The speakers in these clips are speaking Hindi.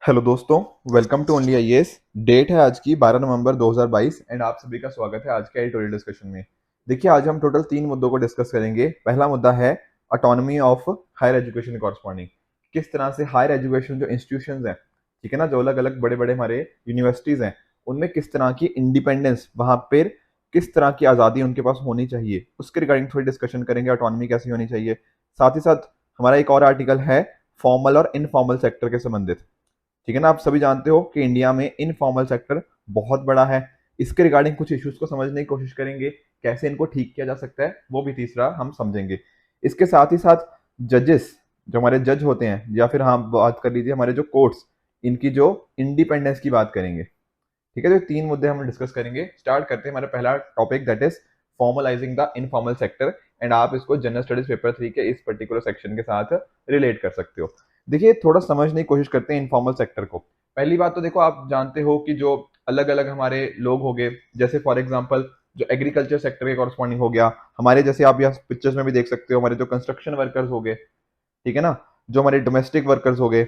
हेलो दोस्तों, welcome to only IAS. Date है आज की 12 नवंबर 2022 एंड आप सभी का स्वागत है आज के एडिटोरियल डिस्कशन में। देखिए, आज हम टोटल 3 मुद्दों को डिस्कस करेंगे। पहला मुद्दा है autonomy of higher education corresponding. किस तरह से हायर एजुकेशन जो इंस्टीट्यूशंस हैं, ठीक है ना, जो अलग अलग बड़े बड़े हमारे यूनिवर्सिटीज़ हैं, उनमें किस तरह की इंडिपेंडेंस, वहाँ पर किस तरह की आज़ादी उनके पास होनी चाहिए, उसके रिगार्डिंग थोड़ी डिस्कशन करेंगे। ऑटोनॉमी कैसी होनी चाहिए। साथ ही साथ हमारा एक और आर्टिकल है फॉर्मल और इनफॉर्मल सेक्टर के संबंधित। ठीक है ना, आप सभी जानते हो कि इंडिया में इनफॉर्मल सेक्टर बहुत बड़ा है। इसके रिगार्डिंग कुछ इश्यूज को समझने की कोशिश करेंगे, कैसे इनको ठीक किया जा सकता है वो भी तीसरा हम समझेंगे। इसके साथ ही साथ जजेस, जो हमारे जज होते हैं, या फिर हाँ बात कर लीजिए हमारे जो कोर्ट्स, इनकी जो इंडिपेंडेंस की बात करेंगे। ठीक है, तो 3 मुद्दे हम डिस्कस करेंगे। स्टार्ट करते हैं हमारा पहला topic, that is formalising the informal sector. And आप इसको जनरल स्टडीज पेपर 3 के इस पर्टिकुलर सेक्शन के साथ रिलेट कर सकते हो। देखिए, थोड़ा समझने की कोशिश करते हैं इनफॉर्मल सेक्टर को। पहली बात तो देखो, आप जानते हो कि जो अलग अलग हमारे लोग हो गए, जैसे फॉर एग्जांपल जो एग्रीकल्चर सेक्टर के कॉरस्पॉन्डिंग हो गया हमारे, जैसे आप यहाँ पिक्चर्स में भी देख सकते हो, हमारे जो कंस्ट्रक्शन वर्कर्स हो गए, ठीक है ना, जो हमारे डोमेस्टिक वर्कर्स हो गए,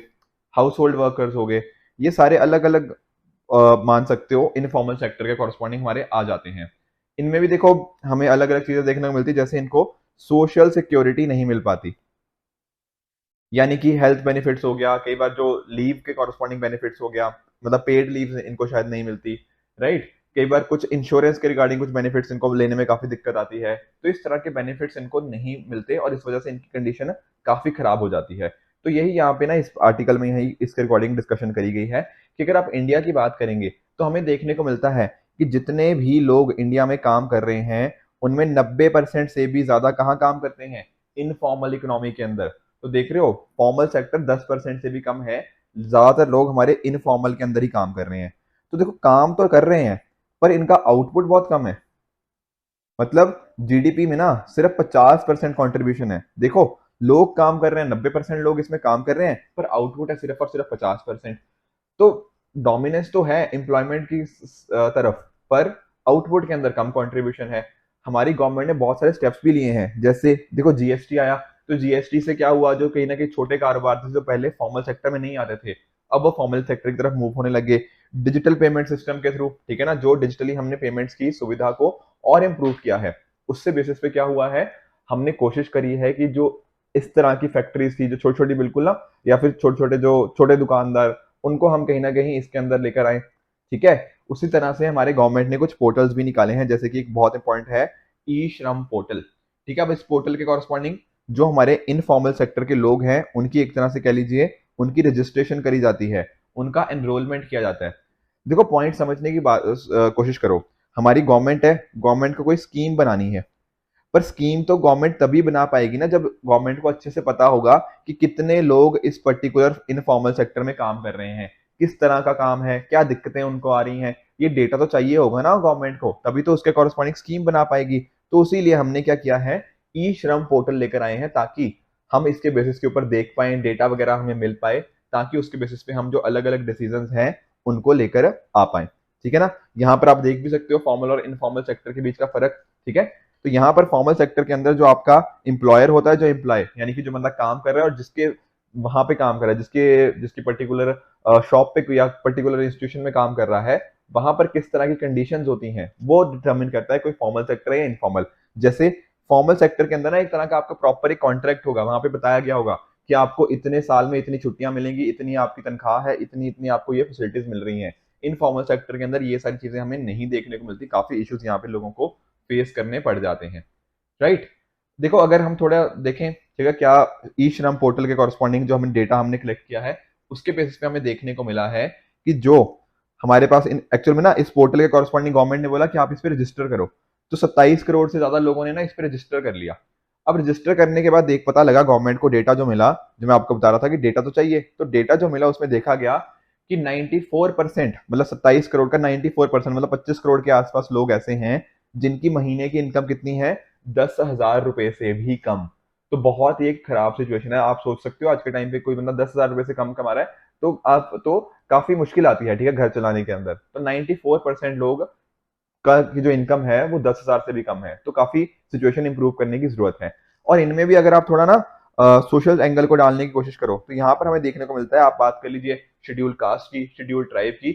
हाउस होल्ड वर्कर्स हो गए, ये सारे अलग अलग मान सकते हो इनफॉर्मल सेक्टर के कॉरस्पॉन्डिंग हमारे आ जाते हैं। इनमें भी देखो हमें अलग अलग चीजें देखने को मिलती है, जैसे इनको सोशल सिक्योरिटी नहीं मिल पाती, यानी कि हेल्थ बेनिफिट्स हो गया, कई बार जो लीव के कॉरस्पॉन्डिंग बेनिफिट्स हो गया, मतलब पेड लीव इनको शायद नहीं मिलती, राइट। कई बार कुछ इंश्योरेंस के रिगार्डिंग कुछ बेनिफिट्स इनको लेने में काफी दिक्कत आती है, तो इस तरह के बेनिफिट्स इनको नहीं मिलते और इस वजह से इनकी कंडीशन काफी खराब हो जाती है। तो यही यहाँ पे ना इस आर्टिकल में यही इसके रिगार्डिंग डिस्कशन करी गई है कि अगर आप इंडिया की बात करेंगे तो हमें देखने को मिलता है कि जितने भी लोग इंडिया में काम कर रहे हैं, उनमें 90% से भी ज्यादा कहाँ काम करते हैं, इनफॉर्मल इकोनॉमी के अंदर। तो देख रहे हो, फॉर्मल सेक्टर 10% से भी कम है, ज्यादातर लोग हमारे इनफॉर्मल के अंदर ही काम कर रहे हैं। तो देखो, काम तो कर रहे हैं पर इनका आउटपुट बहुत कम है। मतलब जीडीपी में ना सिर्फ 50% कॉन्ट्रीब्यूशन है। देखो, लोग काम कर रहे हैं, 90% लोग इसमें काम कर रहे हैं, पर आउटपुट है सिर्फ और सिर्फ 50%। तो डोमिनेंस तो है एम्प्लॉयमेंट की तरफ, पर आउटपुट के अंदर कम कंट्रीब्यूशन है। हमारी गवर्नमेंट ने बहुत सारे स्टेप्स भी लिए हैं, जैसे देखो जीएसटी आया, तो जीएसटी से क्या हुआ, जो कहीं ना कहीं छोटे कारोबार थे जो पहले फॉर्मल सेक्टर में नहीं आते थे, अब वो फॉर्मल सेक्टर की तरफ मूव होने लगे डिजिटल पेमेंट सिस्टम के थ्रू। ठीक है ना, जो डिजिटली हमने पेमेंट्स की सुविधा को और इम्प्रूव किया है, उससे बेसिस पे क्या हुआ है, हमने कोशिश करी है कि जो इस तरह की फैक्ट्रीज थी जो छोटी छोटी बिल्कुल ना, या फिर छोटे छोटे जो छोटे दुकानदार, उनको हम कहीं ना कहीं इसके अंदर लेकर आए। ठीक है, उसी तरह से हमारे गवर्नमेंट ने कुछ पोर्टल्स भी निकाले हैं, जैसे कि एक बहुत इंपॉर्टेंट है ई श्रम पोर्टल। ठीक है, अब इस पोर्टल के कॉरस्पॉन्डिंग जो हमारे इनफॉर्मल सेक्टर के लोग हैं, उनकी एक तरह से कह लीजिए उनकी रजिस्ट्रेशन करी जाती है, उनका एनरोलमेंट किया जाता है। देखो, पॉइंट समझने की बात कोशिश करो। हमारी गवर्नमेंट है, गवर्नमेंट को कोई स्कीम बनानी है, पर स्कीम तो गवर्नमेंट तभी बना पाएगी ना जब गवर्नमेंट को अच्छे से पता होगा कि कितने लोग इस पर्टिकुलर इनफॉर्मल सेक्टर में काम कर रहे हैं, किस तरह का काम है, क्या दिक्कतें उनको आ रही हैं। ये डेटा तो चाहिए होगा ना गवर्नमेंट को, तभी तो उसके कॉरस्पॉन्डिंग स्कीम बना पाएगी। तो इसीलिए हमने क्या किया है, ई श्रम पोर्टल लेकर आए हैं, ताकि हम इसके बेसिस के ऊपर देख पाए, डेटा वगैरह हमें मिल पाए, ताकि उसके बेसिस पे हम जो अलग अलग डिसीजन हैं उनको लेकर आ पाए। ठीक है ना, यहाँ पर आप देख भी सकते हो फॉर्मल और इनफॉर्मल सेक्टर के बीच का फर्क। ठीक है, तो यहाँ पर फॉर्मल सेक्टर के अंदर जो आपका एम्प्लॉयर होता है, जो एम्प्लॉय यानी कि जो बंदा काम कर रहा है और जिसके वहां पे काम कर रहा है, जिसकी पर्टिकुलर शॉप पे या पर्टिकुलर इंस्टीट्यूशन में काम कर रहा है, वहां पर किस तरह की कंडीशंस होती हैं वो डिटरमिन करता है कोई फॉर्मल सेक्टर है या इनफॉर्मल। जैसे फॉर्मल सेक्टर के अंदर ना एक तरह का आपका प्रॉपर एक कॉन्ट्रैक्ट होगा, वहां पे बताया गया होगा कि आपको इतने साल में इतनी छुट्टियां मिलेंगी, इतनी आपकी तनख्वाह है, इतनी इतनी आपको ये फैसिलिटीज मिल रही हैं। इनफॉर्मल सेक्टर के अंदर ये सारी चीजें हमें नहीं देखने को मिलती, काफी इश्यूज यहाँ पे लोगों को फेस करने पड़ जाते हैं, राइट। देखो, अगर हम थोड़ा देखें, ठीक है, क्या ई श्रम पोर्टल के कॉरस्पॉन्डिंग जो हमने डेटा हमने कलेक्ट किया है, उसके बेसिस पे हमें देखने को मिला है कि जो हमारे पास एक्चुअल में ना इस पोर्टल के कॉरस्पॉन्डिंग गवर्नमेंट ने बोला कि आप इस पे रजिस्टर करो, तो 27 करोड़ से ज्यादा लोगों ने ना इस पे रजिस्टर कर लिया। अब रजिस्टर करने के बाद देख पता लगा गवर्नमेंट को, डेटा जो मिला, जो मैं आपको बता रहा था कि डेटा तो चाहिए, तो डेटा जो मिला उसमें देखा गया कि 94%, मतलब 27 करोड़ का 94%, मतलब 25 करोड़ के आसपास लोग ऐसे हैं जिनकी महीने की इनकम कितनी है, 10,000 रुपए से भी कम। तो बहुत ही एक खराब सिचुएशन है। आप सोच सकते हो आज के टाइम पे कोई बंदा 10,000 रुपए से कम कमा रहा है, तो आप तो काफी मुश्किल आती है, ठीक है, घर चलाने के अंदर। तो 94% लोग का की जो इनकम है वो 10,000 से भी कम है, तो काफी सिचुएशन इंप्रूव करने की जरूरत है। और इनमें भी अगर आप थोड़ा ना सोशल एंगल को डालने की कोशिश करो, तो यहाँ पर हमें देखने को मिलता है, आप बात कर लीजिए शेड्यूल कास्ट की, शेड्यूल ट्राइब की,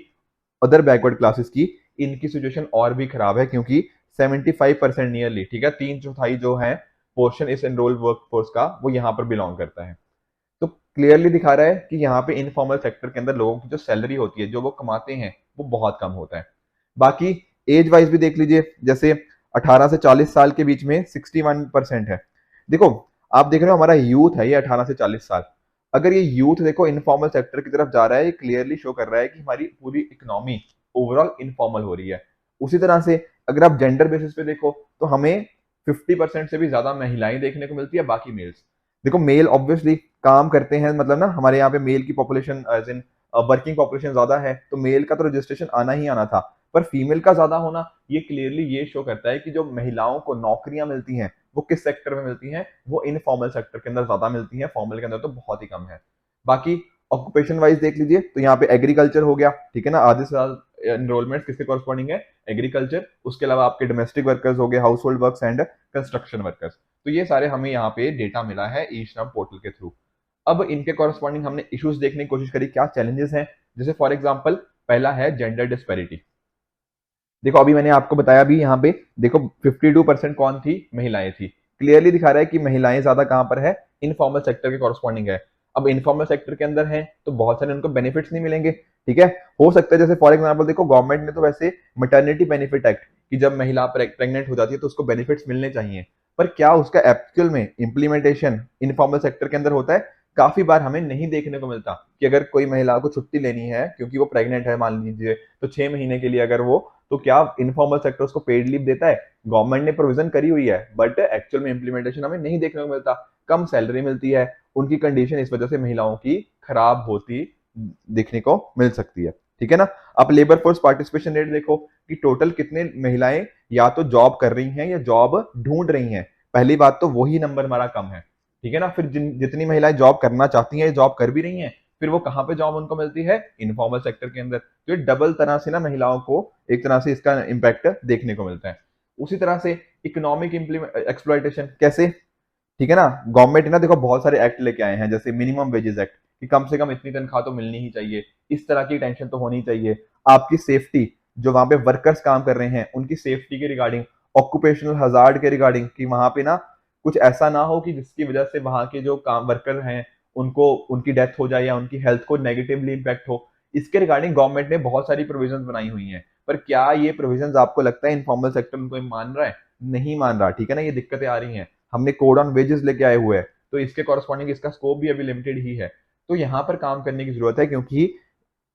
अदर बैकवर्ड क्लासेस की, इनकी सिचुएशन और भी खराब है क्योंकि 75% नियरली, ठीक है, 3/4 जो है पोर्शन इस एनरोल वर्कफोर्स का वो यहाँ पर बिलोंग करता है। तो क्लियरली दिखा रहा है कि यहाँ पे इनफॉर्मल सेक्टर के अंदर लोगों की जो सैलरी होती है, जो वो कमाते हैं, वो बहुत कम होता है। बाकी एज वाइज भी देख लीजिए, जैसे 18 से 40 साल के बीच में 61% है। देखो, आप देख रहे हो हमारा यूथ है ये 18 से 40 साल। अगर ये यूथ देखो इनफॉर्मल सेक्टर की तरफ जा रहा है, ये क्लियरली शो कर रहा है कि हमारी पूरी इकोनॉमी ओवरऑल इनफॉर्मल हो रही है। उसी तरह से अगर आप जेंडर बेसिस पे देखो तो हमें 50% से भी ज्यादा महिलाएं देखने को मिलती है, बाकी मेल्स। देखो मेल ऑब्वियसली काम करते हैं, मतलब ना हमारे यहाँ पे मेल की population age in working population ज्यादा है, तो मेल का तो रजिस्ट्रेशन आना ही आना था। पर फीमेल का ज्यादा होना ये क्लियरली ये शो करता है कि जो महिलाओं को नौकरियां मिलती हैं वो किस सेक्टर में मिलती हैं, वो इनफॉर्मल सेक्टर के अंदर ज्यादा मिलती हैं, फॉर्मल के अंदर तो बहुत ही कम है। बाकी ऑक्यूपेशन वाइज देख लीजिए तो यहाँ पे एग्रीकल्चर हो गया, ठीक है ना, आधे से ज्यादा एनरोलमेंट किसके कॉरस्पॉन्डिंग है, एग्रीकल्चर। उसके अलावा आपके डोमेस्टिक वर्कर्स हो गए, house hold works and construction workers. तो ये सारे हमें यहाँ पे डेटा मिला है ई श्रम पोर्टल के थ्रू। अब इनके कॉरस्पॉन्डिंग हमने इश्यूज देखने की कोशिश करी, क्या चैलेंजेस हैं। जैसे फॉर एग्जांपल पहला है जेंडर डिस्पैरिटी। देखो अभी मैंने आपको बताया भी, यहाँ पे देखो 52% कौन थी, महिलाएं थी। क्लियरली दिखा रहा है कि महिलाएं ज्यादा कहां पर है, इनफॉर्मल सेक्टर के कॉरस्पॉन्डिंग है। अब इनफॉर्मल सेक्टर के अंदर है तो बहुत सारे उनको बेनिफिट्स नहीं मिलेंगे, ठीक है। हो सकता है जैसे फॉर एग्जांपल देखो गवर्नमेंट ने तो वैसे मैटरनिटी बेनिफिट एक्ट कि जब महिला प्रेग्नेंट हो जाती है तो उसको बेनिफिट्स मिलने चाहिए, पर क्या उसका एक्चुअल में इम्प्लीमेंटेशन इनफॉर्मल सेक्टर के अंदर होता है। काफी बार हमें नहीं देखने को मिलता कि अगर कोई महिला को छुट्टी लेनी है क्योंकि वो प्रेग्नेंट है मान लीजिए, तो 6 महीने के लिए अगर वो, तो क्या इनफॉर्मल सेक्टर उसको पेड लीव देता है। गवर्नमेंट ने प्रोविजन करी हुई है बट एक्चुअल में इम्प्लीमेंटेशन हमें नहीं देखने को मिलता। कम सैलरी मिलती है, उनकी कंडीशन इस वजह से महिलाओं की खराब होती देखने को मिल सकती है, ठीक है ना। आप लेबर फोर्स पार्टिसिपेशन रेट देखो कि टोटल कितने महिलाएं या तो जॉब कर रही हैं या जॉब ढूंढ रही हैं। पहली बात तो वही नंबर हमारा कम है, ठीक है ना। फिर जितनी महिलाएं जॉब करना चाहती हैं, जॉब कर भी रही हैं, फिर वो कहाँ पे जॉब उनको मिलती है, इनफॉर्मल सेक्टर के अंदर। तो ये डबल तरह से ना महिलाओं को एक तरह से इसका इम्पैक्ट देखने को मिलता है। उसी तरह से इकोनॉमिक एक्सप्लॉयटेशन कैसे, ठीक है ना। गवर्नमेंट ने ना देखो बहुत सारे एक्ट लेके आए हैं, जैसे मिनिमम वेजेस एक्ट कि कम से कम इतनी तनख्वाह तो मिलनी ही चाहिए, इस तरह की टेंशन तो होनी चाहिए। आपकी सेफ्टी, जो वहां पे वर्कर्स काम कर रहे हैं उनकी सेफ्टी के रिगार्डिंग, ऑक्यूपेशनल हजार्ड के रिगार्डिंग कि वहां पे ना कुछ ऐसा ना हो कि जिसकी वजह से वहां के जो काम वर्कर हैं उनको उनकी डेथ हो जाए या उनकी हेल्थ को नेगेटिवली इम्पैक्ट हो। इसके रिगार्डिंग गवर्नमेंट ने बहुत सारी प्रोविजन बनाई हुई हैं, पर क्या ये प्रोविजन आपको लगता है इनफॉर्मल सेक्टर उनको मान रहा है, नहीं मान रहा, ठीक है ना। ये दिक्कतें आ रही हैं। हमने कोड ऑन वेजेस लेके आए हुए हैं, तो इसके कॉरस्पॉन्डिंग इसका स्कोप भी अभी लिमिटेड ही है। तो यहाँ पर काम करने की जरूरत है क्योंकि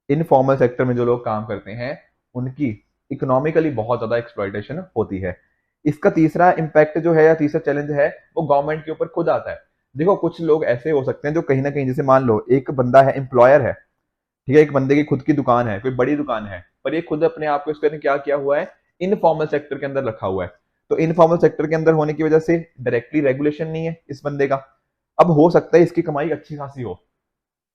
इनफॉर्मल सेक्टर में जो लोग काम करते हैं उनकी इकोनॉमिकली बहुत ज्यादा एक्सप्लॉयटेशन होती है। इसका तीसरा इम्पैक्ट जो है या तीसरा चैलेंज है वो गवर्नमेंट के ऊपर खुद आता है। देखो कुछ लोग ऐसे हो सकते हैं जो कहीं ना कहीं, जैसे मान लो एक बंदा है, एम्प्लॉयर है, ठीक है, एक बंदे की खुद की दुकान है, कोई बड़ी दुकान है, पर ये खुद अपने आप को इसके क्या किया हुआ है, इनफॉर्मल सेक्टर के अंदर रखा हुआ है। तो इनफॉर्मल सेक्टर के अंदर होने की वजह से डायरेक्टली रेगुलेशन नहीं है इस बंदे का। अब हो सकता है इसकी कमाई अच्छी खासी हो,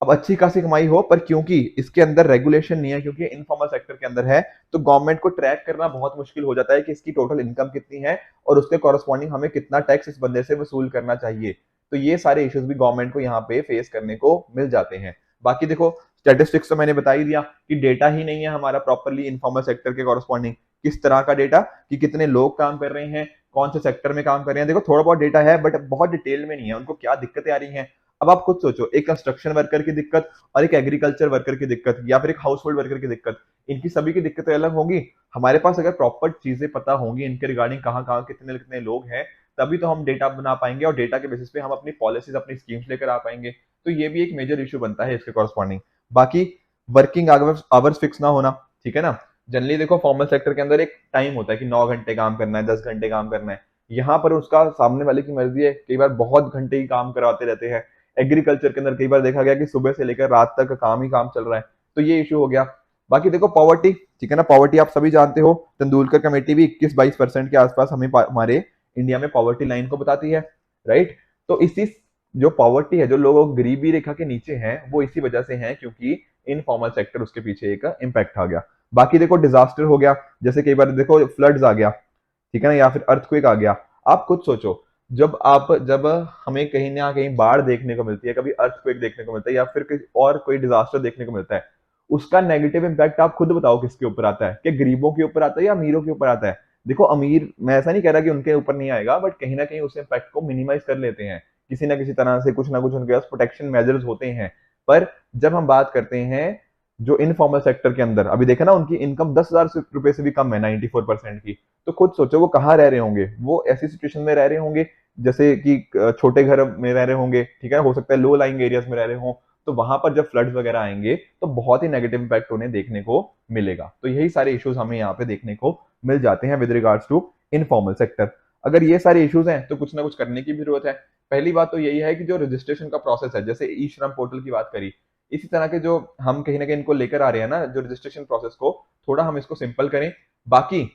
अब अच्छी खासी कमाई हो, पर क्योंकि इसके अंदर रेगुलेशन नहीं है, क्योंकि इनफॉर्मल सेक्टर के अंदर है, तो गवर्नमेंट को ट्रैक करना बहुत मुश्किल हो जाता है कि इसकी टोटल इनकम कितनी है और उसके कॉरस्पॉन्डिंग हमें कितना टैक्स इस बंदे से वसूल करना चाहिए। तो ये सारे इश्यूज भी गवर्नमेंट को यहाँ पे फेस करने को मिल जाते हैं। बाकी देखो स्टेटिस्टिक्स तो मैंने बता ही दिया कि डेटा ही नहीं है हमारा प्रॉपरली इनफॉर्मल सेक्टर के कॉरस्पॉन्डिंग। किस तरह का डेटा, कि कितने लोग काम कर रहे हैं, कौन से सेक्टर में काम कर रहे हैं। देखो थोड़ा बहुत डेटा है बट बहुत डिटेल में नहीं है, उनको क्या दिक्कतें आ रही हैं। अब आप खुद सोचो, एक कंस्ट्रक्शन वर्कर की दिक्कत और एक एग्रीकल्चर वर्कर की दिक्कत या फिर एक हाउस होल्ड वर्कर की दिक्कत, इनकी सभी की दिक्कतें अलग होंगी। हमारे पास अगर प्रॉपर चीजें पता होंगी इनके रिगार्डिंग कहाँ कहाँ कितने कितने लोग हैं, तभी तो हम डेटा बना पाएंगे और डेटा के बेसिस पे हम अपनी पॉलिसीज अपनी स्कीम्स लेकर आ पाएंगे। तो ये भी एक मेजर इशू बनता है इसके कॉरस्पॉन्डिंग। बाकी वर्किंग आवर्स फिक्स ना होना, ठीक है ना। जनरली देखो फॉर्मल सेक्टर के अंदर एक टाइम होता है कि 9 घंटे काम करना है, 10 घंटे काम करना है। यहाँ पर उसका सामने वाले की मर्जी है, कई बार बहुत घंटे ही काम कराते रहते हैं। एग्रीकल्चर के अंदर कई बार देखा गया कि सुबह से लेकर रात तक काम ही काम चल रहा है, तो ये इशू हो गया। बाकी देखो पॉवर्टी, ठीक है ना, पॉवर्टी आप सभी जानते हो, तेंदुलकर कमेटी भी 21-22% के आसपास हमें हमारे इंडिया में पॉवर्टी लाइन को बताती है, राइट। तो इसी जो पॉवर्टी है, जो लोग गरीबी रेखा के नीचे हैं, वो इसी वजह से है क्योंकि इनफॉर्मल सेक्टर उसके पीछे एक इम्पैक्ट आ गया। बाकी देखो डिजास्टर हो गया, जैसे कई बार देखो फ्लड्स आ गया, ठीक है ना, या फिर अर्थक्वेक आ गया। आप खुद सोचो जब हमें कहीं ना कहीं बाढ़ देखने को मिलती है, कभी अर्थक्वेक देखने को मिलता है, या फिर और कोई डिजास्टर देखने को मिलता है, उसका नेगेटिव इम्पैक्ट आप खुद बताओ किसके ऊपर आता है? क्या गरीबों के ऊपर आता है या अमीरों के ऊपर आता है? देखो अमीर, मैं ऐसा नहीं कह रहा कि उनके ऊपर नहीं आएगा, बट कहीं ना कहीं उस इम्पैक्ट को मिनिमाइज कर लेते हैं किसी ना किसी तरह से, कुछ ना कुछ उनके पास प्रोटेक्शन मेजर्स होते हैं। पर जब हम बात करते हैं जो इनफॉर्मल सेक्टर के अंदर, अभी देखा ना उनकी इनकम 10,000 रुपए से भी कम है, 94% की, तो खुद सोचो वो कहाँ रह रहे होंगे? वो ऐसी सिचुएशन में रह रहे होंगे जैसे कि छोटे घर में रह रहे होंगे, ठीक है, हो सकता है लो लाइंग एरियाज में रह रहे हो, तो वहां पर जब फ्लड्स वगैरह आएंगे तो बहुत ही नेगेटिव इंपैक्ट उन्हें देखने को मिलेगा। तो यही सारे इश्यूज हमें यहाँ पे देखने को मिल जाते हैं with regards to informal sector. अगर ये सारे इश्यूज हैं तो कुछ ना कुछ करने की भी जरूरत है। पहली बात तो यही है कि जो रजिस्ट्रेशन का प्रोसेस है, जैसे ई श्रम पोर्टल की बात करी, इसी तरह के जो हम कहीं ना कहीं इनको लेकर आ रहे हैं ना, जो रजिस्ट्रेशन प्रोसेस को थोड़ा हम इसको सिंपल करें। बाकी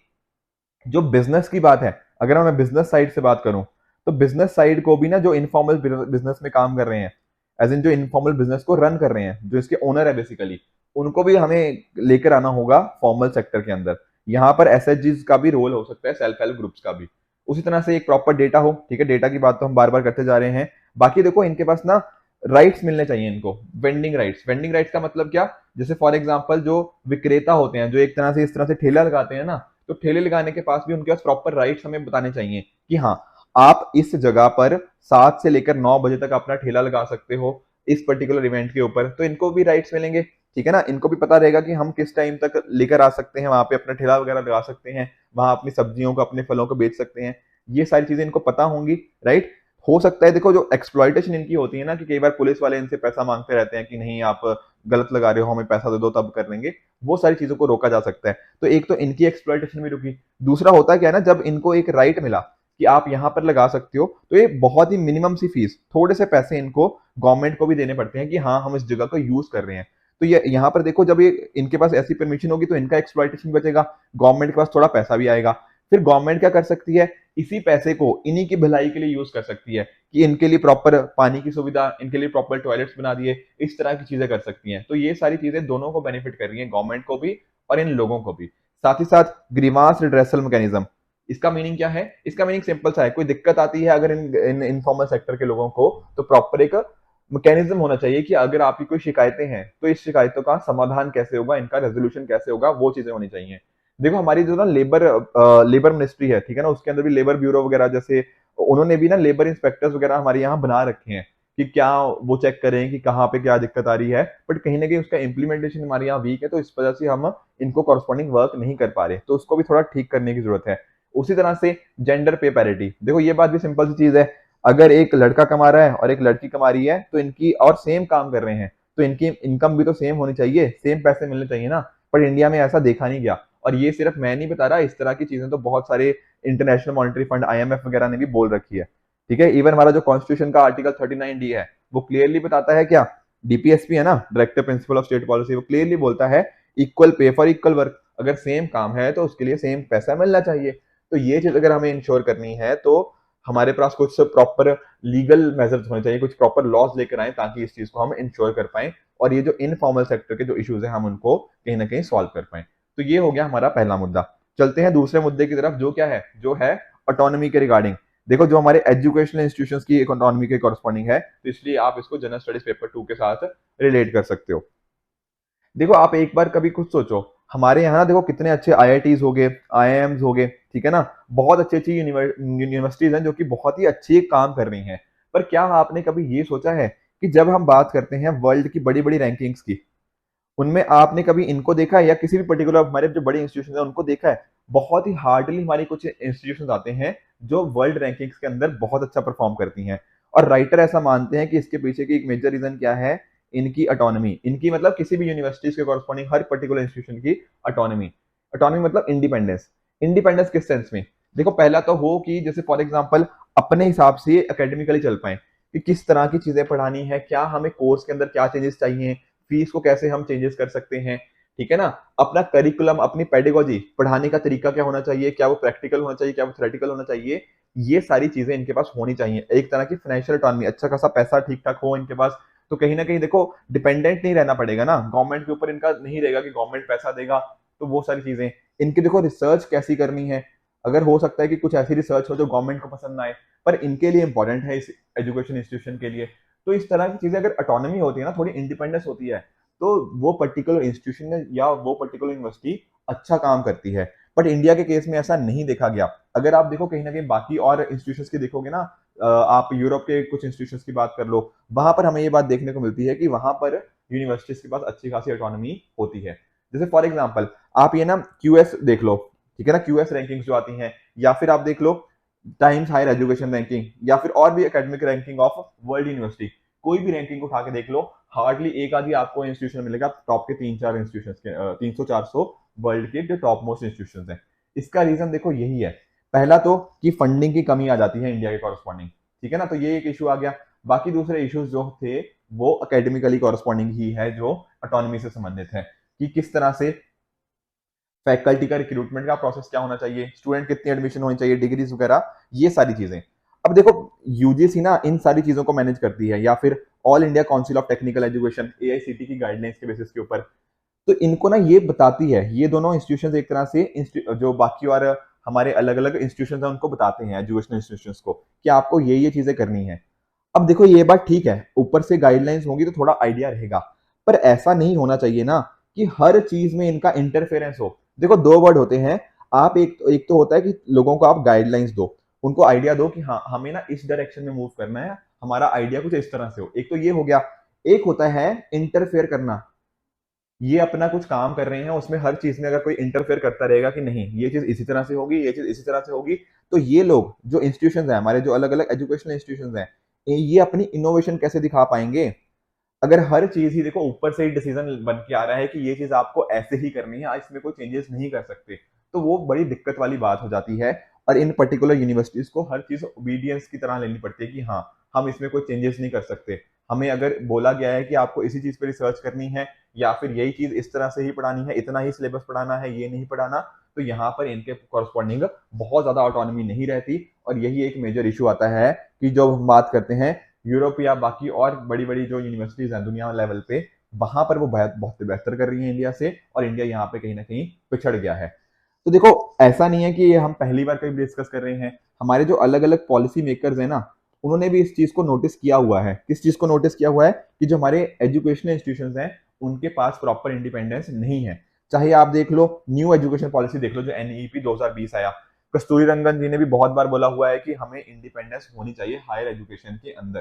जो बिजनेस की बात है, अगर मैं बिजनेस साइड से बात करूं, तो बिजनेस साइड को भी ना, जो इनफॉर्मल बिजनेस में काम कर रहे हैं, एज इन जो इनफॉर्मल बिजनेस को रन कर रहे हैं, जो इसके ओनर है बेसिकली, उनको भी हमें लेकर आना होगा फॉर्मल सेक्टर के अंदर। यहाँ पर एसएचजीज का भी रोल हो सकता है, सेल्फ हेल्प ग्रुप्स का भी। उसी तरह से एक प्रॉपर डेटा हो, ठीक है, डेटा की बात तो हम बार बार करते जा रहे हैं। बाकी देखो इनके पास ना राइट्स मिलने चाहिए इनको, वेंडिंग राइट्स। वेंडिंग राइट्स का मतलब क्या? जैसे फॉर एग्जांपल जो विक्रेता होते हैं, जो एक तरह से इस तरह से ठेला लगाते हैं ना, तो ठेले लगाने के पास भी उनके पास प्रॉपर राइट्स हमें बताने चाहिए कि हाँ, आप इस जगह पर 7 से लेकर 9 बजे तक अपना ठेला लगा सकते हो इस पर्टिकुलर इवेंट के ऊपर, तो इनको भी राइट्स मिलेंगे, ठीक है ना। इनको भी पता रहेगा कि हम किस टाइम तक लेकर आ सकते हैं, वहां पे अपना ठेला वगैरह लगा सकते हैं, वहां अपनी सब्जियों को, अपने फलों को बेच सकते हैं। ये सारी चीजें इनको पता होंगी, राइट। हो सकता है देखो जो एक्सप्लॉइटेशन इनकी होती है ना, कि कई बार पुलिस वाले इनसे पैसा मांगते रहते हैं कि नहीं आप गलत लगा रहे हो, हमें पैसा दे दो तब कर लेंगे, वो सारी चीजों को रोका जा सकता है। तो एक तो इनकी एक्सप्लॉइटेशन भी रुकी। दूसरा होता क्या है ना, जब इनको एक राइट मिला कि आप यहाँ पर लगा सकते हो, तो ये बहुत ही मिनिमम सी फीस, थोड़े से पैसे इनको गवर्नमेंट को भी देने पड़ते हैं कि हाँ हम इस जगह को यूज कर रहे हैं। तो ये यहाँ पर देखो, जब ये इनके पास ऐसी परमिशन होगी तो इनका एक्सप्लॉइटेशन बचेगा, गवर्नमेंट के पास थोड़ा पैसा भी आएगा। फिर गवर्नमेंट क्या कर सकती है, इसी पैसे को इन्हीं की भलाई के लिए यूज कर सकती है, कि इनके लिए प्रॉपर पानी की सुविधा, इनके लिए प्रॉपर टॉयलेट्स बना दिए, इस तरह की चीजें कर सकती हैं। तो ये सारी चीजें दोनों को बेनिफिट कर रही हैं, गवर्नमेंट को भी और इन लोगों को भी। साथ ही साथ ग्रीवांस रिड्रेसल मैकेनिज्म, इसका मीनिंग क्या है? इसका मीनिंग सिंपल सा है, कोई दिक्कत आती है अगर इन इनफॉर्मल सेक्टर के लोगों को, तो प्रॉपर एक मैकेनिज्म होना चाहिए कि अगर आपकी कोई शिकायतें हैं तो इस शिकायतों का समाधान कैसे होगा, इनका रेजोल्यूशन कैसे होगा, वो चीजें होनी चाहिए। देखो हमारी जो ना लेबर मिनिस्ट्री है, ठीक है ना, उसके अंदर भी लेबर ब्यूरो वगैरह, जैसे उन्होंने भी ना लेबर इंस्पेक्टर्स वगैरह हमारे यहाँ बना रखे हैं कि क्या वो चेक करें कि कहाँ पे क्या दिक्कत आ रही है। बट कहीं ना कहीं उसका इम्प्लीमेंटेशन हमारे यहाँ वीक है, तो इस वजह से हम इनको कॉरस्पॉन्डिंग वर्क नहीं कर पा रहे, तो उसको भी थोड़ा ठीक करने की जरूरत है। उसी तरह से जेंडर पे पैरिटी, देखो ये बात भी सिंपल सी चीज है, अगर एक लड़का कमा रहा है और एक लड़की कमा रही है, तो इनकी और सेम काम कर रहे हैं, तो इनकी इनकम भी तो सेम होनी चाहिए, सेम पैसे मिलने चाहिए ना। पर इंडिया में ऐसा देखा नहीं गया, और ये सिर्फ मैं नहीं बता रहा, इस तरह की चीजें तो बहुत सारे इंटरनेशनल मॉनिटरी फंड, आईएमएफ वगैरह ने भी बोल रखी है, ठीक है। इवन हमारा जो कॉन्स्टिट्यूशन का आर्टिकल 39D है, वो क्लियरली बताता है क्या, डीपीएसपी है ना, director principle of state policy, वो क्लियरली बोलता है equal pay for equal work, अगर सेम काम है तो उसके लिए सेम पैसा मिलना चाहिए। तो ये चीज अगर हमें इंश्योर करनी है, तो हमारे पास कुछ प्रॉपर लीगल मेजर्स होने चाहिए, कुछ प्रॉपर लॉज लेकर आए, ताकि इस चीज को हम इंश्योर कर पाए, और ये जो इनफॉर्मल सेक्टर के जो इश्यूज है हम उनको कहीं ना कहीं सॉल्व कर पाए। तो ये हो गया हमारा पहला मुद्दा। चलते हैं दूसरे मुद्दे की तरफ, जो क्या है, जो है ऑटोनॉमी के रिगार्डिंग। देखो जो हमारे एजुकेशनल इंस्टीट्यूशंस की ऑटोनॉमी के कॉरस्पॉन्डिंग है, तो इसलिए आप इसको जनरल स्टडीज पेपर 2 के साथ रिलेट कर सकते हो। देखो आप एक बार कभी कुछ सोचो, हमारे यहाँ ना देखो कितने अच्छे आईआईटीज हो गए, आईआईएम्स हो गए, ठीक है ना, बहुत अच्छी अच्छी यूनिवर्सिटीज हैं जो कि बहुत ही अच्छे काम कर रही हैं। पर क्या आपने कभी ये सोचा है कि जब हम बात करते हैं वर्ल्ड की बड़ी बड़ी रैंकिंग्स की, उनमें आपने कभी इनको देखा है, या किसी भी पर्टिकुलर हमारे जो बड़े इंस्टीट्यूशन है उनको देखा है? बहुत ही हार्डली हमारी कुछ इंस्टीट्यूशन आते हैं जो वर्ल्ड रैंकिंग्स के अंदर बहुत अच्छा परफॉर्म करती हैं। और राइटर ऐसा मानते हैं कि इसके पीछे की एक मेजर रीजन क्या है, इनकी ऑटोनॉमी, इनकी मतलब किसी भी यूनिवर्सिटीज के कॉरस्पॉन्डिंग हर पर्टिकुलर इंस्टीट्यूशन की ऑटोनॉमी। ऑटोनॉमी मतलब इंडिपेंडेंस। इंडिपेंडेंस किस सेंस में? देखो पहला तो हो कि जैसे फॉर एग्जाम्पल अपने हिसाब से एकेडमिकली चल पाए, कि किस तरह की चीजें पढ़ानी है, क्या हमें कोर्स के अंदर क्या चेंजेस चाहिए, फीस को कैसे हम चेंजेस कर सकते हैं, ठीक है ना, अपना करिकुलम, अपनी पेडागोजी, पढ़ाने का तरीका क्या होना चाहिए, क्या वो प्रैक्टिकल होना चाहिए, क्या वो थ्योरेटिकल होना चाहिए, ये सारी चीजें इनके पास होनी चाहिए। एक तरह की फाइनेंशियल ऑटोनॉमी, अच्छा खासा पैसा ठीक ठाक हो इनके पास, तो कहीं ना कहीं देखो डिपेंडेंट नहीं रहना पड़ेगा ना, गवर्नमेंट के ऊपर इनका नहीं रहेगा कि गवर्नमेंट पैसा देगा। तो वो सारी चीजें, इनकी देखो रिसर्च कैसी करनी है, अगर हो सकता है कि कुछ ऐसी रिसर्च हो जो गवर्नमेंट को पसंद ना आए, पर इनके लिए इंपॉर्टेंट है इस एजुकेशन इंस्टीट्यूशन के लिए। तो इस तरह की चीजें, अगर ऑटोनॉमी होती है ना, थोड़ी इंडिपेंडेंस होती है, तो वो पर्टिकुलर इंस्टीट्यूशन या वो पर्टिकुलर यूनिवर्सिटी अच्छा काम करती है। बट इंडिया के केस में ऐसा नहीं देखा गया। अगर आप देखो कहीं ना कहीं बाकी और इंस्टीट्यूशंस की देखोगे ना, आप यूरोप के कुछ इंस्टीट्यूशंस की बात कर लो, वहां पर हमें ये बात देखने को मिलती है कि वहां पर यूनिवर्सिटीज के पास अच्छी खासी ऑटोनॉमी होती है। जैसे फॉर एग्जाम्पल आप ये ना क्यूएस देख लो, ठीक है ना, क्यूएस रैंकिंग्स जो आती हैं, या फिर आप देख लो टाइम्स हायर एजुकेशन रैंकिंग, या फिर और भी academic ranking of world university, कोई भी रैंकिंग उठा के देख लो, हार्डली एक आधी आपको इंस्टीट्यूशन मिलेगा टॉप के 3-4 इंस्टीट्यूशन के, 300-400 वर्ल्ड के जो टॉप मोस्ट इंस्टीट्यूशन हैं। इसका रीजन देखो यही है, पहला तो कि फंडिंग की कमी आ जाती है इंडिया के कॉरस्पॉन्डिंग, ठीक है ना, तो ये एक इशू आ गया। बाकी दूसरे इश्यूज जो थे वो अकेडमिकली कॉरस्पॉन्डिंग ही है, जो ऑटोनॉमी से संबंधित है, कि किस तरह से फैकल्टी का रिक्रूटमेंट का प्रोसेस क्या होना चाहिए, स्टूडेंट कितनी एडमिशन होनी चाहिए, डिग्रीज वगैरह, ये सारी चीजें। अब देखो यूजीसी ना इन सारी चीजों को मैनेज करती है, या फिर all India council of technical education AICT की गाइडलाइंस के बेसिस के ऊपर, तो इनको ना ये बताती है, ये दोनों इंस्टीट्यूशन एक तरह से जो बाकी और हमारे अलग अलग इंस्टीट्यूशन है उनको बताते हैं, एजुकेशनल इंस्टीट्यूशन को, कि आपको ये चीजें करनी है। अब देखो ये बात ठीक है, ऊपर से गाइडलाइंस होंगी तो थोड़ा आइडिया रहेगा, पर ऐसा नहीं होना चाहिए ना कि हर चीज में इनका इंटरफेरेंस हो। देखो दो वर्ड होते हैं, आप एक तो होता है कि लोगों को आप गाइडलाइंस दो, उनको आइडिया दो कि हाँ हमें ना इस डायरेक्शन में मूव करना है, हमारा आइडिया कुछ इस तरह से हो, एक तो ये हो गया। एक होता है इंटरफेयर करना, ये अपना कुछ काम कर रहे हैं, उसमें हर चीज में अगर कोई इंटरफेयर करता रहेगा कि नहीं ये चीज इसी तरह से होगी, ये चीज इसी तरह से होगी, तो ये लोग जो इंस्टीट्यूशंस हैं हमारे, जो अलग अलग एजुकेशनल इंस्टीट्यूशंस हैं, ये अपनी इनोवेशन कैसे दिखा पाएंगे अगर हर चीज ही देखो ऊपर से ही डिसीजन बन के आ रहा है कि ये चीज आपको ऐसे ही करनी है, इसमें कोई चेंजेस नहीं कर सकते, तो वो बड़ी दिक्कत वाली बात हो जाती है। और इन पर्टिकुलर यूनिवर्सिटीज को हर चीज ओबीडियंस की तरह लेनी पड़ती है कि हाँ हम इसमें कोई चेंजेस नहीं कर सकते, हमें अगर बोला गया है कि आपको इसी चीज पे रिसर्च करनी है, या फिर यही चीज इस तरह से ही पढ़ानी है, इतना ही सिलेबस पढ़ाना है, ये नहीं पढ़ाना, तो यहाँ पर इनके कॉरस्पॉन्डिंग बहुत ज्यादा ऑटोनॉमी नहीं रहती। और यही एक मेजर इशू आता है कि जब हम बात करते हैं यूरोप या बाकी और बड़ी बड़ी जो यूनिवर्सिटीज हैं दुनिया लेवल पे, वहां पर वो बहुत बेहतर कर रही है इंडिया से, और इंडिया यहाँ पे कहीं ना कहीं पिछड़ गया है। तो देखो ऐसा नहीं है कि ये हम पहली बार कभी डिस्कस कर रहे हैं, हमारे जो अलग अलग पॉलिसी मेकर्स हैं ना, उन्होंने भी इस चीज को नोटिस किया हुआ है। किस चीज को नोटिस किया हुआ है? कि जो हमारे एजुकेशनल इंस्टीट्यूशंस हैं उनके पास प्रॉपर इंडिपेंडेंस नहीं है। चाहे आप देख लो न्यू एजुकेशन पॉलिसी देख लो जो एनईपी 2020 आया, कस्तूरी रंगन जी ने भी बहुत बार बोला हुआ है कि हमें इंडिपेंडेंस होनी चाहिए हायर एजुकेशन के अंदर।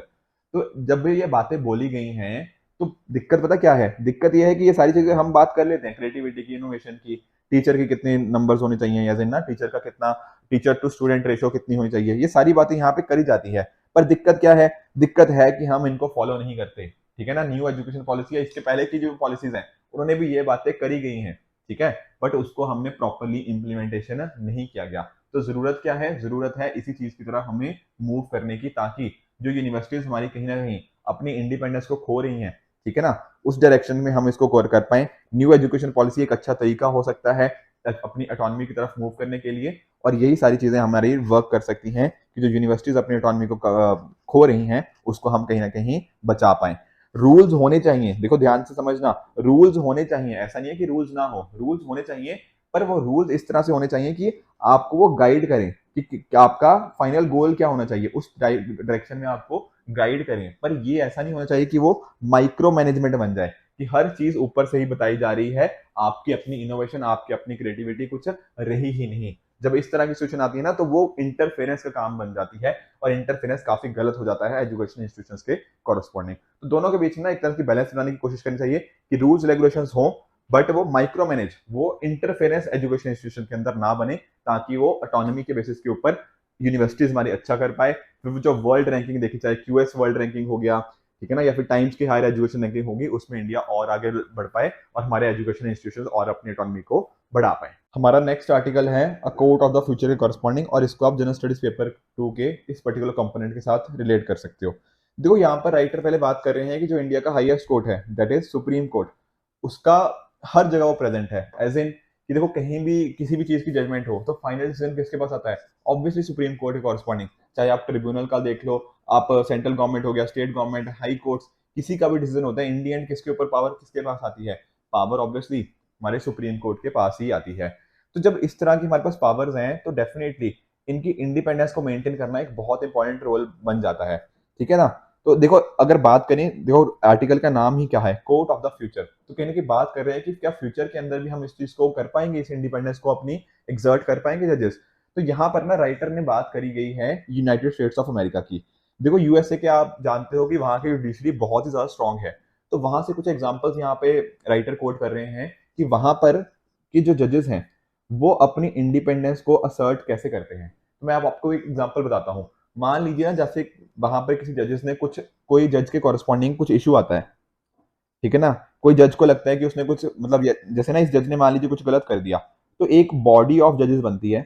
तो जब भी ये बातें बोली गई हैं, तो दिक्कत पता क्या है? दिक्कत ये है कि ये सारी चीजें हम बात कर लेते हैं, क्रिएटिविटी की, इनोवेशन की, टीचर की कितने नंबर्स होने चाहिए, या ना टीचर का कितना, टीचर टू स्टूडेंट रेशो कितनी होनी चाहिए, ये सारी बातें यहाँ पे करी जाती है। पर दिक्कत क्या है? दिक्कत है कि हम इनको फॉलो नहीं करते, ठीक है ना। न्यू एजुकेशन पॉलिसी है, इसके पहले की जो पॉलिसीज हैं उन्होंने भी ये बातें करी गई हैं, ठीक है, बट उसको हमने प्रॉपरली इम्प्लीमेंटेशन नहीं किया गया। तो जरूरत क्या है? जरूरत है इसी चीज की तरफ हमें मूव करने की, ताकि जो यूनिवर्सिटीज हमारी कहीं ना कहीं अपनी इंडिपेंडेंस को खो रही हैं, ठीक है ना, उस डायरेक्शन में हम इसको कवर कर पाए। न्यू एजुकेशन पॉलिसी एक अच्छा तरीका हो सकता है अपनी ऑटोनॉमी की तरफ मूव करने के लिए, और यही सारी चीजें हमारी वर्क कर सकती हैं कि जो यूनिवर्सिटीज अपनी ऑटोनॉमी को खो रही हैं उसको हम कहीं ना कहीं बचा पाए। रूल्स होने चाहिए, देखो ध्यान से समझना, रूल्स होने चाहिए, ऐसा नहीं है कि रूल्स ना हो, रूल्स होने चाहिए, पर वो रूल्स इस तरह से होने चाहिए कि आपको वो गाइड करें कि आपका फाइनल गोल क्या होना चाहिए, उस डायरेक्शन में आपको गाइड करें। पर ये ऐसा नहीं होना चाहिए कि वो माइक्रो मैनेजमेंट बन जाए, कि हर चीज ऊपर से ही बताई जा रही है, आपकी अपनी इनोवेशन, आपकी अपनी क्रिएटिविटी कुछ रही ही नहीं। जब इस तरह की सिचुएशन आती है ना, तो वो इंटरफेरेंस का काम बन जाती है, और इंटरफेरेंस काफी गलत हो जाता है एजुकेशन इंस्टीट्यूशंस के कॉरस्पॉन्डिंग। तो दोनों के बीच में ना एक तरह की बैलेंस बनाने की कोशिश करनी चाहिए कि रूल्स रेगुलेशंस हो, बट वो माइक्रो मैनेज, वो इंटरफेरेंस एजुकेशन इंस्टीट्यूशन के अंदर ना बने, ताकि वो ऑटोनॉमी के बेसिस के ऊपर यूनिवर्सिटीज हमारी अच्छा कर पाए। फिर जो वर्ल्ड रैंकिंग देखी, चाहे क्यूएस वर्ल्ड रैंकिंग हो गया, ठीक है ना, या फिर टाइम्स की हायर एजुकेशन रैंकिंग होगी, उसमें इंडिया और आगे बढ़ पाए और हमारे एजुकेशन इंस्टीट्यूशन और अपनी ऑटोनॉमी को बढ़ा पाए। हमारा नेक्स्ट आर्टिकल है अ कोट ऑफ द फ्यूचर के कॉरस्पॉन्डिंग, और इसको आप जनरल स्टडीज पेपर 2 के इस पर्टिकुलर कंपोनेंट के साथ रिलेट कर सकते हो। देखो यहाँ पर राइटर पहले बात कर रहे हैं कि जो इंडिया का हाईएस्ट कोर्ट है, दैट इज सुप्रीम कोर्ट, उसका हर जगह वो प्रेजेंट है, एज इन कि देखो कहीं भी किसी भी चीज की जजमेंट हो तो फाइनल डिसीजन किसके पास आता है? ऑब्वियसली सुप्रीम कोर्ट के कॉरस्पॉन्डिंग। चाहे आप ट्रिब्यूनल का देख लो, आप सेंट्रल गवर्नमेंट हो गया, स्टेट गवर्नमेंट, हाई कोर्ट्स, किसी का भी डिसीजन होता है, इंडियन किसके ऊपर पावर किसके पास आती है? पावर ऑब्वियसली हमारे सुप्रीम कोर्ट के पास ही आती है। तो जब इस तरह की हमारे पास पावर्स हैं तो डेफिनेटली इनकी इंडिपेंडेंस को मेंटेन करना एक बहुत इंपॉर्टेंट रोल बन जाता है, ठीक है ना। तो देखो अगर बात करें, देखो आर्टिकल का नाम ही क्या है, कोर्ट ऑफ द फ्यूचर, तो कहने की बात कर रहे हैं कि क्या फ्यूचर के अंदर भी हम इस चीज को कर पाएंगे, इस इंडिपेंडेंस को अपनी एग्जर्ट कर पाएंगे जजेस। तो यहाँ पर ना राइटर ने बात करी गई है यूनाइटेड स्टेट्स ऑफ अमेरिका की। देखो यूएसए के आप जानते हो कि वहां की जुडिशरी बहुत ही ज्यादा स्ट्रांग है। तो वहां से कुछ एग्जांपल्स यहाँ पे राइटर कोट कर रहे हैं कि वहां पर की जो जजेस हैं वो अपनी इंडिपेंडेंस को असर्ट कैसे करते हैं। तो मैं आपको एक एग्जांपल बताता हूँ। मान लीजिए ना, जैसे वहां पर किसी जजेस ने कुछ, कोई जज के कॉरेस्पॉन्डिंग कुछ इशू आता है, ठीक है ना। कोई जज को लगता है कि उसने कुछ मतलब जैसे ना इस जज ने मान लीजिए कुछ गलत कर दिया, तो एक बॉडी ऑफ जजेस बनती है,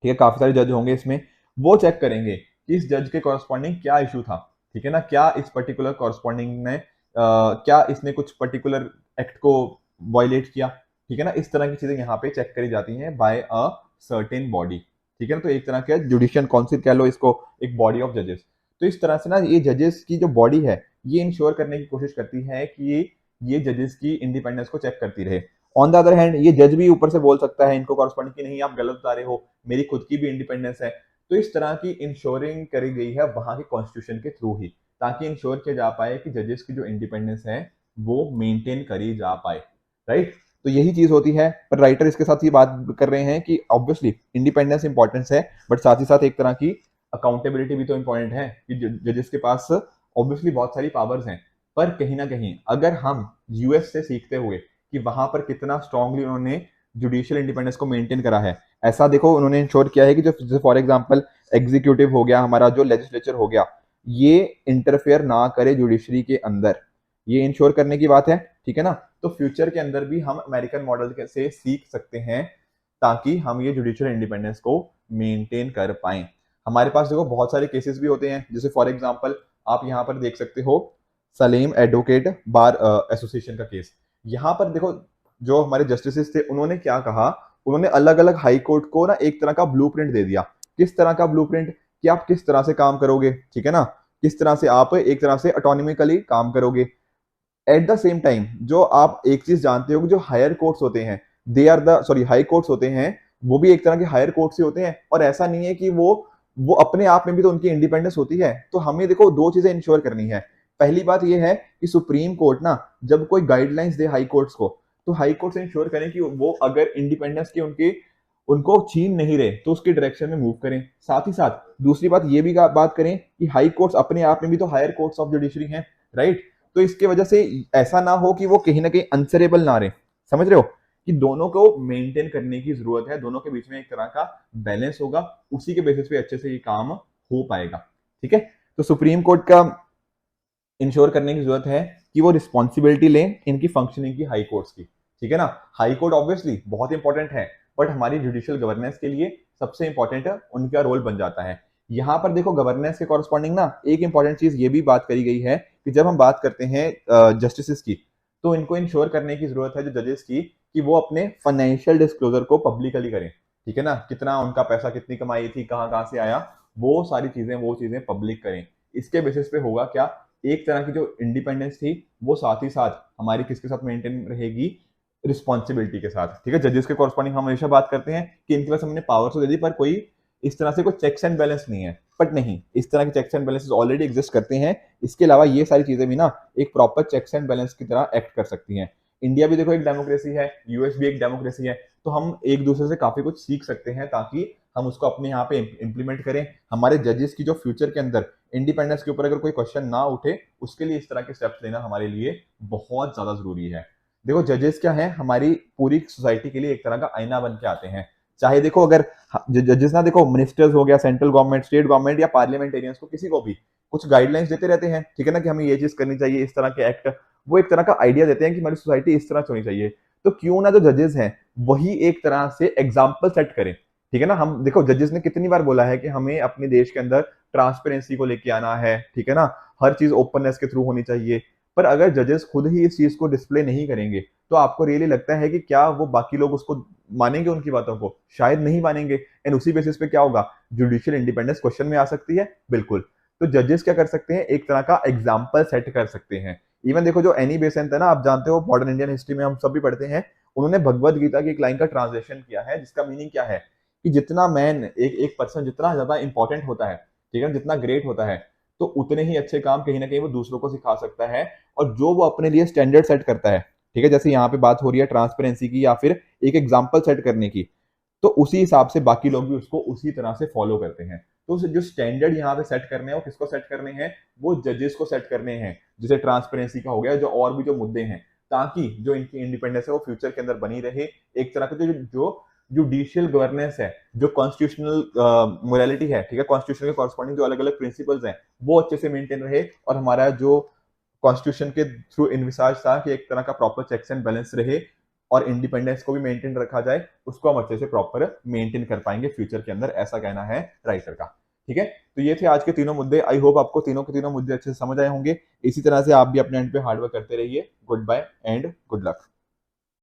ठीक है, काफी सारे जज होंगे इसमें। वो चेक करेंगे कि इस जज के कॉरेस्पॉन्डिंग क्या इशू था, ठीक है ना, क्या इस पर्टिकुलर कॉरेस्पॉन्डिंग ने क्या इसने कुछ पर्टिकुलर एक्ट को वायलेट किया, ठीक है ना। इस तरह की चीजें यहाँ पे चेक करी जाती हैं बाय अ सर्टेन बॉडी, ठीक है ना। तो एक तरह का जुडिशियल काउंसिल कह लो इसको, एक बॉडी ऑफ जजेस। तो इस तरह से ना ये जजेस की जो बॉडी है ये इंश्योर करने की कोशिश करती है कि ये जजेस की इंडिपेंडेंस को चेक करती रहे। ऑन द अदर हैंड ये जज भी ऊपर से बोल सकता है इनको कॉरेस्पॉन्डिंग की नहीं आप गलत बता रहे हो, मेरी खुद की भी इंडिपेंडेंस है। तो इस तरह की इंश्योरिंग करी गई है वहां के कॉन्स्टिट्यूशन के थ्रू ही, ताकि इंश्योर किया जा पाए कि जजेस की जो इंडिपेंडेंस है वो मेंटेन करी जा पाए, राइट। तो यही चीज होती है। पर राइटर इसके साथ ये बात कर रहे हैं कि ऑब्वियसली इंडिपेंडेंस इंपॉर्टेंस है, बट साथ ही साथ एक तरह की अकाउंटेबिलिटी भी तो इंपॉर्टेंट है कि जजेस के पास ऑब्वियसली बहुत सारी पावर्स हैं। पर कहीं ना कहीं अगर हम यूएस से सीखते हुए कि वहां पर कितना स्ट्रांगली उन्होंने जुडिशियल इंडिपेंडेंस को मेंटेन करा है, ऐसा देखो उन्होंने इंश्योर किया है कि जो फॉर एग्जांपल एग्जीक्यूटिव हो गया, हमारा जो लेजिस्लेचर हो गया, ये इंटरफेयर ना करे जुडिशरी के अंदर, ये इंश्योर करने की बात है, ठीक है ना। तो फ्यूचर के अंदर भी हम अमेरिकन मॉडल से सीख सकते हैं ताकि हम ये जुडिशियल इंडिपेंडेंस को मेंटेन कर पाए। हमारे पास देखो बहुत सारे केसेस भी होते हैं, जैसे फॉर एग्जांपल आप यहाँ पर देख सकते हो सलेम एडवोकेट बार एसोसिएशन का केस। यहाँ पर देखो जो हमारे जस्टिसेस थे उन्होंने क्या कहा, उन्होंने अलग अलग हाई कोर्ट को ना एक तरह का ब्लूप्रिंट दे दिया। किस तरह का ब्लूप्रिंट, कि आप किस तरह से काम करोगे, ठीक है ना, किस तरह से आप एक तरह से ऑटोनॉमिकली काम करोगे। एट द सेम टाइम जो आप एक चीज जानते हो कि जो हायर कोर्ट्स होते हैं, they are the sorry high courts होते हैं, वो भी एक तरह के हायर कोर्ट्स ही होते हैं। और ऐसा नहीं है कि वो अपने आप में भी तो उनकी इंडिपेंडेंस होती है। तो हमें देखो दो चीजें इंश्योर करनी है। पहली बात यह है कि सुप्रीम कोर्ट ना जब कोई गाइडलाइंस दे हाई कोर्ट्स को, तो हाई कोर्ट से इंश्योर करें कि वो अगर इंडिपेंडेंस के उनके उनको छीन नहीं रहे तो उसके डायरेक्शन में मूव करें। साथ ही साथ दूसरी बात ये भी बात करें कि हाई कोर्ट्स अपने आप में भी तो हायर कोर्ट्स ऑफ जुडिशरी हैं, राइट। तो इसके वजह से ऐसा ना हो कि वो कहीं ना कहीं अनसरेबल ना रहे, समझ रहे हो, कि दोनों को मेंटेन करने की जरूरत है, दोनों के बीच में एक तरह का बैलेंस होगा, उसी के बेसिस पे अच्छे से ये काम हो पाएगा, ठीक है। तो सुप्रीम कोर्ट का इंश्योर करने की जरूरत है कि वो रिस्पॉन्सिबिलिटी लें इनकी फंक्शनिंग की हाई कोर्ट्स की, ठीक है ना। हाई कोर्ट ऑब्वियसली बहुत इंपॉर्टेंट है, बट हमारी जुडिशियल गवर्नेंस के लिए सबसे इंपॉर्टेंट है उनका रोल बन जाता है। यहाँ पर देखो गवर्नेंस के कॉरस्पॉन्डिंग ना एक इंपॉर्टेंट चीज ये भी बात करी गई है कि जब हम बात करते हैं जस्टिस की, तो इनको इंश्योर करने की जरूरत है जो जजेस की, कि वो अपने फाइनेंशियल डिस्क्लोजर को पब्लिकली करें, ठीक है ना, कितना उनका पैसा, कितनी कमाई थी, कहाँ कहाँ से आया, वो सारी चीजें वो चीजें पब्लिक करें। इसके बेसिस पे होगा क्या, एक तरह की जो इंडिपेंडेंस थी वो साथ ही साथ हमारी किसके साथ मेंटेन रहेगी, रिस्पॉन्सिबिलिटी के साथ, ठीक है। जजेस के कॉरस्पॉन्डिंग हम हमेशा बात करते हैं कि इनके पास हमने पावर तो दे दी पर कोई इस तरह से कोई चेक्स एंड बैलेंस नहीं है, बट नहीं, इस तरह के checks and balances already exist करते हैं। इसके अलावा ये सारी चीजें भी ना एक प्रॉपर चेक्स एंड बैलेंस की तरह एक्ट कर सकती हैं। इंडिया भी देखो एक डेमोक्रेसी है, यूएस भी एक डेमोक्रेसी है, तो हम एक दूसरे से काफी कुछ सीख सकते हैं ताकि हम उसको अपने यहाँ पे इम्प्लीमेंट करें। हमारे जजेस की जो फ्यूचर के अंदर इंडिपेंडेंस के ऊपर अगर कोई क्वेश्चन ना उठे, उसके लिए इस तरह के स्टेप्स लेना हमारे लिए बहुत ज्यादा जरूरी है। देखो जजेस क्या है, हमारी पूरी सोसाइटी के लिए एक तरह का आईना बन के आते हैं। चाहे देखो अगर जजेस ना देखो मिनिस्टर्स हो गया, सेंट्रल गवर्नमेंट, स्टेट गवर्नमेंट या पार्लियामेंटेरियंस को, किसी को भी कुछ गाइडलाइंस देते रहते हैं, ठीक है ना, कि हमें ये चीज करनी चाहिए, इस तरह के एक्ट, वो एक तरह का आइडिया देते हैं कि हमारी सोसाइटी इस तरह होनी चाहिए। तो क्यों ना जो जजेस हैं वही एक तरह से एग्जाम्पल सेट करें, ठीक है ना। हम देखो जजेस ने कितनी बार बोला है कि हमें अपने देश के अंदर ट्रांसपेरेंसी को लेके आना है, ठीक है ना, हर चीज ओपननेस के थ्रू होनी चाहिए। पर अगर जजेस खुद ही इस चीज को डिस्प्ले नहीं करेंगे तो आपको रियली लगता है कि क्या वो बाकी लोग उसको मानेंगे, उनकी बातों को शायद नहीं मानेंगे। एंड उसी बेसिस पे क्या होगा, जुडिशियल इंडिपेंडेंस क्वेश्चन में आ सकती है, बिल्कुल। तो जजेस क्या कर सकते हैं, एक तरह का एग्जाम्पल सेट कर सकते हैं। इवन देखो जो एनी बेसेंट है ना, आप जानते हो मॉडर्न इंडियन हिस्ट्री में हम सब भी पढ़ते हैं, उन्होंने भगवत गीता की एक लाइन का ट्रांसलेशन किया है, जिसका मीनिंग क्या है कि जितना मैन एक पर्सन जितना ज्यादा इंपॉर्टेंट होता है, ठीक है, जितना ग्रेट होता है, तो उतने ही अच्छे काम कहीं ना कहीं वो दूसरों को सिखा सकता है। और जो वो अपने लिए स्टैंडर्ड सेट करता है, ठीक है, जैसे यहाँ पे बात हो रही है ट्रांसपेरेंसी की या फिर एक एग्जाम्पल सेट करने की, तो उसी हिसाब से बाकी लोग भी उसको उसी तरह से फॉलो करते हैं। तो जो स्टैंडर्ड यहाँ पे सेट करने हैं वो किसको सेट करने हैं, वो जजेस को सेट करने हैं, जैसे ट्रांसपेरेंसी का हो गया, जो और भी जो मुद्दे हैं, ताकि जो इनकी इंडिपेंडेंस है वो फ्यूचर के अंदर बनी रहे। एक तरह का जो जुडिशियल गवर्नेंस है, जो कॉन्स्टिट्यूशनल मोरालिटी है, ठीक है, कॉन्स्टिट्यूशन के कॉरस्पॉन्डिंग जो अलग अलग प्रिंसिपल्स हैं वो अच्छे से मेंटेन रहे, और हमारा जो कॉन्स्टिट्यूशन के थ्रू इनविसाज था कि एक तरह का प्रॉपर चेक्स एंड बैलेंस रहे और इंडिपेंडेंस को भी मेंटेन रखा जाए, उसको हम अच्छे से प्रॉपर मेंटेन कर पाएंगे फ्यूचर के अंदर, ऐसा कहना है राइटर का। ठीक है, तो ये थे आज के तीनों मुद्दे। आई होप आपको तीनों के तीनों मुद्दे अच्छे से समझ आए होंगे। इसी तरह से आप भी अपने एंड पे हार्डवर्क करते रहिए। Goodbye and good luck.